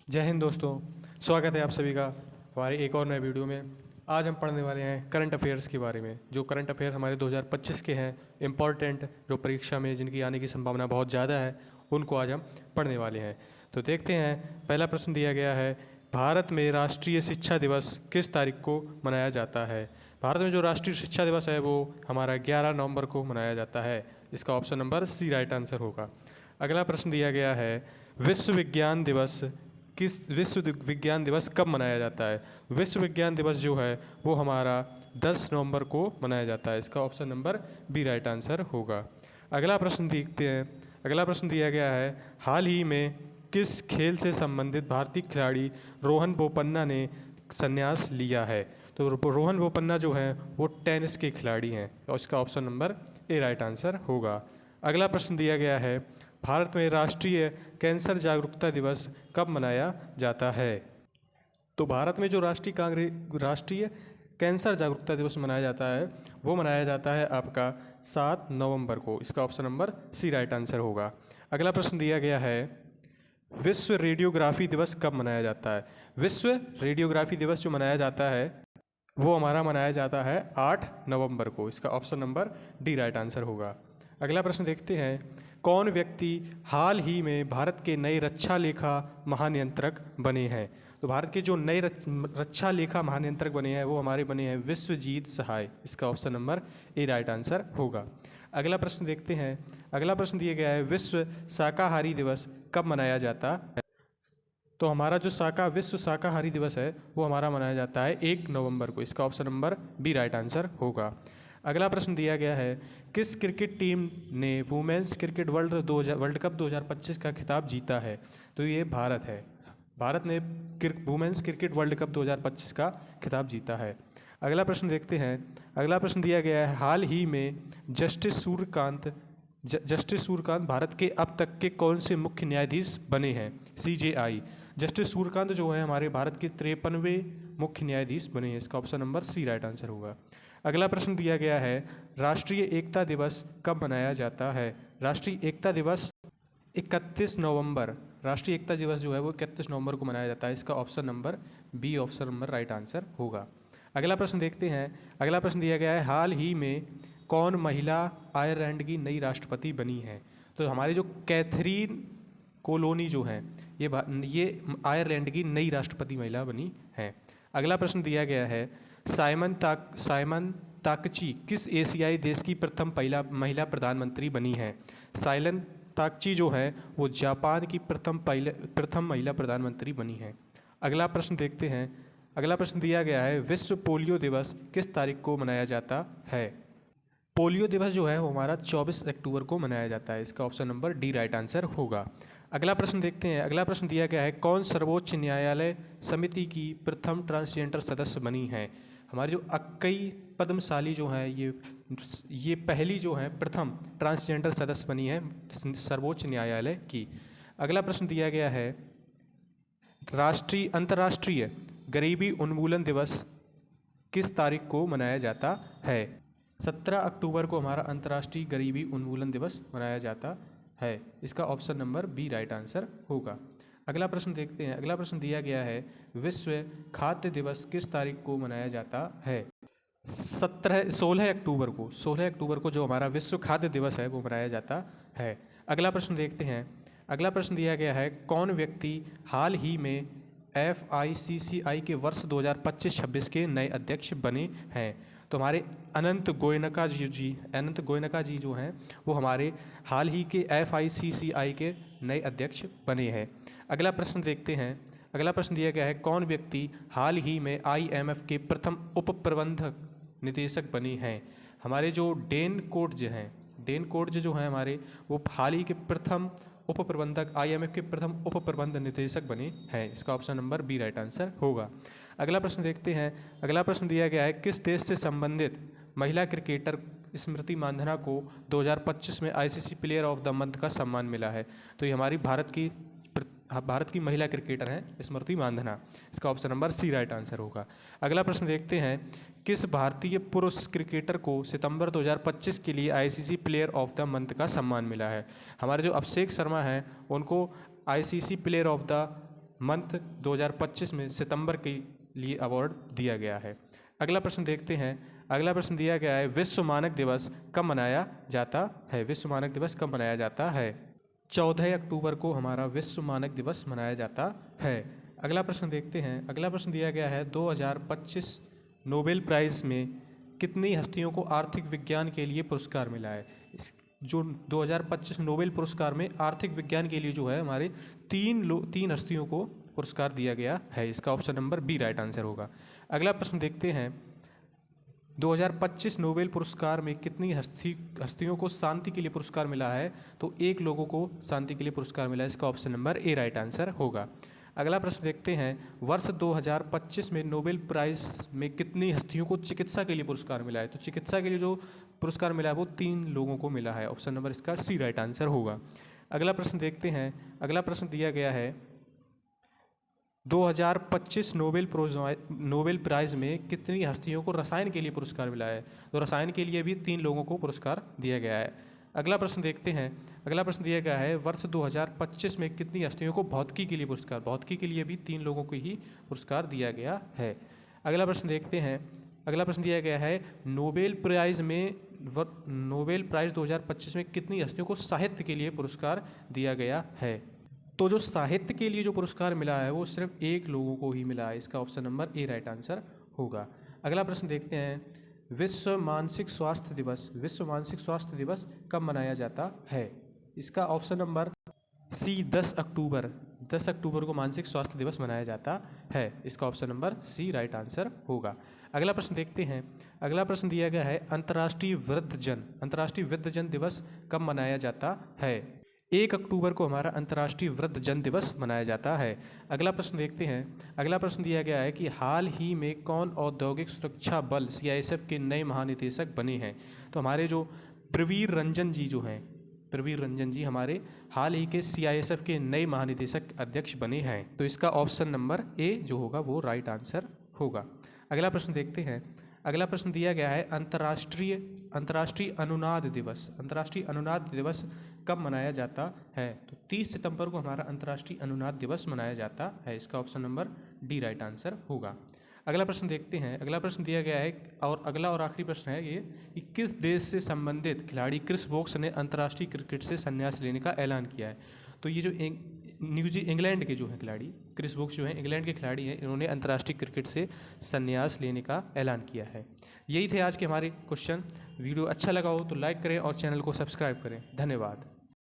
जय हिंद दोस्तों, स्वागत है आप सभी का हमारे एक और नए वीडियो में। आज हम पढ़ने वाले हैं करंट अफेयर्स के बारे में। जो करंट अफेयर हमारे 2025 के हैं, इम्पॉर्टेंट, जो परीक्षा में जिनकी आने की संभावना बहुत ज़्यादा है, उनको आज हम पढ़ने वाले हैं। तो देखते हैं, पहला प्रश्न दिया गया है, भारत में राष्ट्रीय शिक्षा दिवस किस तारीख को मनाया जाता है। भारत में जो राष्ट्रीय शिक्षा दिवस है वो हमारा 11 नवंबर को मनाया जाता है। इसका option number C right answer होगा। अगला प्रश्न दिया गया है, विश्व विज्ञान दिवस कब मनाया जाता है। विश्व विज्ञान दिवस जो है वो हमारा 10 नवंबर को मनाया जाता है। इसका option number B right answer होगा। अगला प्रश्न देखते हैं। अगला प्रश्न दिया गया है, हाल ही में किस खेल से संबंधित भारतीय खिलाड़ी रोहन बोपन्ना ने संन्यास लिया है। तो रोहन बोपन्ना जो हैं वो टेनिस के खिलाड़ी हैं और इसका option number A right answer होगा। अगला प्रश्न दिया गया है, भारत में राष्ट्रीय कैंसर जागरूकता दिवस कब मनाया जाता है। तो भारत में जो राष्ट्रीय कैंसर जागरूकता दिवस मनाया जाता है वो मनाया जाता है आपका 7 नवंबर को। इसका option number C right answer होगा। अगला प्रश्न दिया गया है, विश्व रेडियोग्राफी दिवस कब मनाया जाता है। विश्व रेडियोग्राफी दिवस जो मनाया जाता है वो हमारा मनाया जाता है 8 नवंबर को। इसका option number D right answer होगा। अगला प्रश्न देखते हैं, कौन व्यक्ति हाल ही में भारत के नए रक्षा लेखा महानियंत्रक बने हैं। तो भारत के जो नए रक्षा लेखा महानियंत्रक बने हैं वो हमारे बने हैं विश्वजीत सहाय। इसका option number A right answer होगा। अगला प्रश्न देखते हैं। अगला प्रश्न दिया गया है, विश्व शाकाहारी दिवस कब मनाया जाता है। तो हमारा जो विश्व शाकाहारी दिवस है वो हमारा मनाया जाता है 1 नवंबर को। इसका option number B right answer होगा। अगला प्रश्न दिया गया है, किस क्रिकेट टीम ने वुमेन्स क्रिकेट वर्ल्ड कप 2025 का खिताब जीता है। तो ये भारत है। भारत ने वुमेन्स क्रिकेट वर्ल्ड कप 2025 का खिताब जीता है। अगला प्रश्न देखते हैं। अगला प्रश्न दिया गया है, हाल ही में जस्टिस सूर्यकांत भारत के अब तक के कौन से मुख्य न्यायाधीश बने हैं। CJI जस्टिस सूर्यकांत जो है हमारे भारत के 53वें मुख्य न्यायाधीश बने हैं। इसका option number C right answer होगा। अगला प्रश्न दिया गया है, राष्ट्रीय एकता दिवस कब मनाया जाता है। राष्ट्रीय एकता दिवस 31 नवंबर, राष्ट्रीय एकता दिवस जो है वो 31 नवंबर को मनाया जाता है। इसका option number B option number right answer होगा। अगला प्रश्न देखते हैं। अगला प्रश्न दिया गया है, हाल ही में कौन महिला आयरलैंड की नई राष्ट्रपति बनी है। तो हमारी जो कैथरीन कोलोनी जो हैं ये आयरलैंड की नई राष्ट्रपति महिला बनी हैं। अगला प्रश्न दिया गया है, साइमन ताकची किस एशियाई देश की प्रथम महिला प्रधानमंत्री बनी है। साइलन ताकची जो है वो जापान की प्रथम महिला प्रधानमंत्री बनी है। अगला प्रश्न देखते हैं। अगला प्रश्न दिया गया है, विश्व पोलियो दिवस किस तारीख को मनाया जाता है। पोलियो दिवस जो है वो हमारा 24 अक्टूबर को मनाया जाता है। इसका option number D right answer होगा। अगला प्रश्न देखते हैं। अगला प्रश्न दिया गया है, कौन सर्वोच्च न्यायालय समिति की प्रथम ट्रांसजेंडर सदस्य बनी है। हमारी जो अक्कई पद्मशाली जो है ये पहली जो है प्रथम ट्रांसजेंडर सदस्य बनी है सर्वोच्च न्यायालय की। अगला प्रश्न दिया गया है, अंतर्राष्ट्रीय गरीबी उन्मूलन दिवस किस तारीख को मनाया जाता है। 17 अक्टूबर को हमारा अंतर्राष्ट्रीय गरीबी उन्मूलन दिवस मनाया जाता है। इसका option number B right answer होगा। अगला प्रश्न देखते हैं। अगला प्रश्न दिया गया है, विश्व खाद्य दिवस किस तारीख को मनाया जाता है। 16 अक्टूबर को जो हमारा विश्व खाद्य दिवस है वो मनाया जाता है। अगला प्रश्न देखते हैं। अगला प्रश्न दिया गया है, कौन व्यक्ति हाल ही में FICCI के वर्ष 2025-26 के नए अध्यक्ष बने हैं। तो हमारे अनंत गोयनका जी जो हैं वो हमारे हाल ही के FICCI के नए अध्यक्ष बने हैं। अगला प्रश्न देखते हैं। अगला प्रश्न दिया गया है, कौन व्यक्ति हाल ही में IMF के प्रथम उप प्रबंधक निदेशक बने हैं। हमारे जो डेन कोड्ज जो हैं हमारे वो हाल ही के प्रथम उप प्रबंधक IMF के प्रथम उप प्रबंध निदेशक बने हैं। इसका option number B right answer होगा। अगला प्रश्न देखते हैं। अगला प्रश्न दिया गया है, किस देश से संबंधित महिला क्रिकेटर स्मृति मांधाना को 2025 में ICC player of the month का सम्मान मिला है। तो ये हमारी भारत की महिला क्रिकेटर हैं स्मृति मांधाना। इसका option number C right answer होगा। अगला प्रश्न देखते हैं, किस भारतीय पुरुष क्रिकेटर को सितंबर 2025 के लिए ICC player of the month का सम्मान मिला है। हमारे जो अभिषेक शर्मा हैं उनको ICC player of the month 2025 में सितंबर के लिए अवार्ड दिया गया है। अगला प्रश्न देखते हैं। अगला प्रश्न दिया गया है, विश्व मानक दिवस कब मनाया जाता है? विश्व मानक दिवस कब मनाया जाता है? 14 अक्टूबर को हमारा विश्व मानक दिवस मनाया जाता है। अगला प्रश्न देखते हैं। अगला प्रश्न दिया गया है, 2025 नोबेल प्राइज़ में कितनी हस्तियों को आर्थिक विज्ञान के लिए पुरस्कार मिला है? जो 2025 नोबेल पुरस्कार में आर्थिक विज्ञान के लिए जो है हमारे तीन हस्तियों को पुरस्कार दिया गया है। इसका option number B right answer होगा। अगला प्रश्न देखते हैं, 2025 नोबेल पुरस्कार में कितनी हस्तियों को शांति के लिए पुरस्कार मिला है? तो 1 लोगों को शांति के लिए पुरस्कार मिला है। इसका option number A right answer होगा। अगला प्रश्न देखते हैं, वर्ष 2025 में नोबेल प्राइज़ में कितनी हस्तियों को चिकित्सा के लिए पुरस्कार मिला है? तो चिकित्सा के लिए जो पुरस्कार मिला है वो 3 लोगों को मिला है। ऑप्शन नंबर इसका सी राइट आंसर होगा। अगला प्रश्न देखते हैं। अगला प्रश्न दिया गया है, 2025 नोबेल प्राइज़ में कितनी हस्तियों को रसायन के लिए पुरस्कार मिला है? तो रसायन के लिए भी 3 लोगों को पुरस्कार दिया गया है। अगला प्रश्न देखते हैं। अगला प्रश्न दिया गया है, वर्ष 2025 में कितनी हस्तियों को भौतिकी के लिए पुरस्कार? भौतिकी के लिए भी 3 लोगों को ही पुरस्कार दिया गया है। अगला प्रश्न देखते हैं। अगला प्रश्न दिया गया है, नोबेल प्राइज़ 2025 में कितनी हस्तियों को साहित्य के लिए पुरस्कार दिया गया है? तो जो साहित्य के लिए जो पुरस्कार मिला है वो सिर्फ 1 लोगों को ही मिला है। इसका option number A right answer होगा। अगला प्रश्न देखते हैं, विश्व मानसिक स्वास्थ्य दिवस कब मनाया जाता है? इसका ऑप्शन नंबर सी 10 अक्टूबर को मानसिक स्वास्थ्य दिवस मनाया जाता है। इसका option number C right answer होगा। अगला प्रश्न देखते हैं। अगला प्रश्न दिया गया है, अंतर्राष्ट्रीय वृद्धजन दिवस कब मनाया जाता है? 1 अक्टूबर को हमारा अंतर्राष्ट्रीय वृद्धजन दिवस मनाया जाता है। अगला प्रश्न देखते हैं। अगला प्रश्न दिया गया है कि हाल ही में कौन औद्योगिक सुरक्षा बल CISF के नए महानिदेशक बने हैं? तो हमारे जो प्रवीर रंजन जी हमारे हाल ही के CISF के नए महानिदेशक अध्यक्ष बने हैं। तो इसका ऑप्शन नंबर ए जो होगा वो राइट आंसर होगा। अगला प्रश्न देखते हैं। अगला प्रश्न दिया गया है, अंतर्राष्ट्रीय अनुनाद दिवस कब मनाया जाता है? तो 30 सितंबर को हमारा अंतर्राष्ट्रीय अनुनाद दिवस मनाया जाता है। इसका option number D right answer होगा। अगला प्रश्न देखते हैं। अगला प्रश्न दिया गया है और अगला और आखिरी प्रश्न है ये कि किस देश से संबंधित खिलाड़ी क्रिस वोक्स ने अंतर्राष्ट्रीय क्रिकेट से संन्यास लेने का ऐलान किया है? तो ये जो इंग्लैंड के जो हैं खिलाड़ी क्रिस वोक्स जो हैं इंग्लैंड के खिलाड़ी हैं, इन्होंने अंतर्राष्ट्रीय क्रिकेट से संन्यास लेने का ऐलान किया है। यही थे आज के हमारे क्वेश्चन। वीडियो अच्छा लगा हो तो लाइक करें और चैनल को सब्सक्राइब करें। धन्यवाद।